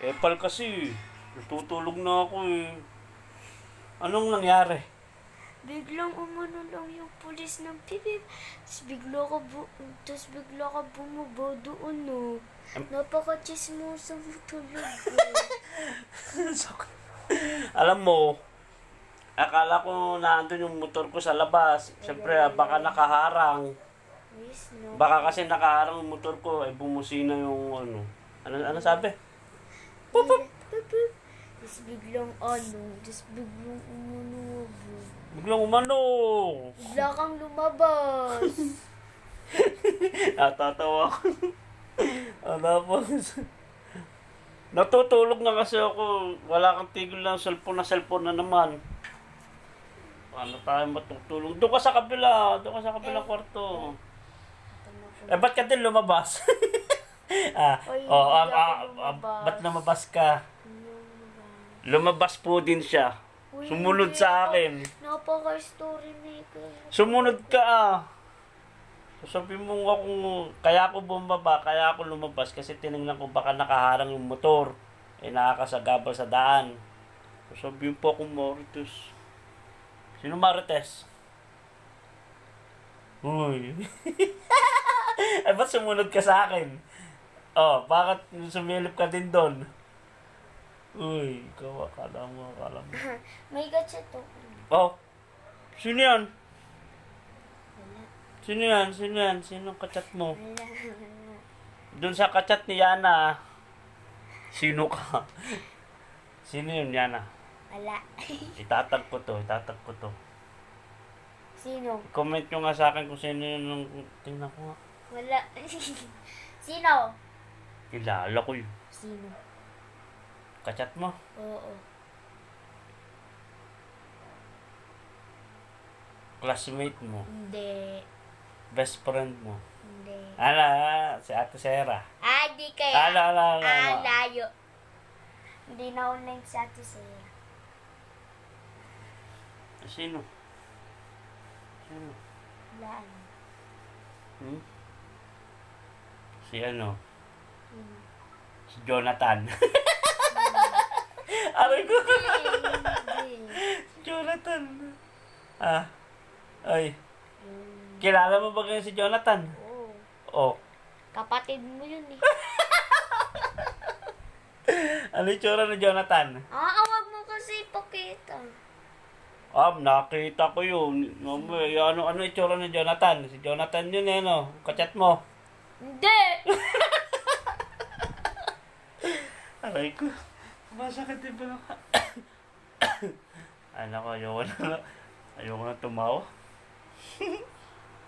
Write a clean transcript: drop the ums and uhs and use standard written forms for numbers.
Epal kasi. Natutulog na ako eh. Anong nangyari? Biglang umano lang yung pulis ng pipip. Tapos bigla ka bumaba doon, no. Napaka-chismosa mo talaga. Alam mo, akala ko naandun yung motor ko sa labas. Siyempre, baka nakaharang. Yes, no. Baka kasi nakaharang yung motor ko, ay bumusina yung ano. Ano sabi? Pipip. Tapos biglang umano. Biglang umano. Bigla kang lumabas. Natatawa ko. Tapos, natutulog na kasi ako. Wala kang tigil ng cellphone na naman. Paano tayo matutulog? Doon ka sa kabila kwarto. Ba't ka din lumabas? Oy, hindi ako lumabas. Ba't lumabas ka? Lumabas po din siya. Uy, Sumunod hindi sa ako. akin. Napaka-story maker. Sumunod ka Sabi mo ako, kaya ako bumaba, kaya ako lumabas kasi tinignan ko baka nakaharang yung motor. Nakakasagabal sa daan. Sabi po akong Marites. Sino Marites? Uy. Ba't sumunod ka sa akin? Bakit sumilip ka din doon? Uy, ikaw, akala mo. May gatsa to. Sino yan? Wala. Sino yan? Sino kachat mo? Wala. Doon sa kachat ni Yana. Sino ka? Sino yun, Yana? Wala. Itatag ko to. Sino? Comment nyo nga sa akin kung sino yun. Tingnan ko nga. Wala. Sino? Kilala ko yun. Sino? Kachat mo? Oo. Classmate mo? Hindi. Best friend mo? Hindi. Si Ate Sera. Di kaya. Ala. Layo. Hindi na online sa Ate Sera. Sino? Wala. Si ano? Sino? Si Jonathan. Aray ko. Hindi. Jonathan. Ay. Kilala mo ba kayo si Jonathan? Oo. Oh. Kapatid mo yun eh. Ano yung tsura ni Jonathan? Wag mo kasi ipakita. Nakita ko yun. Ano yung tsura ni Jonathan? Si Jonathan yun no? Kachat mo. Hindi! Aray ko. Masakit din pala ka. Ayoko na tumawa.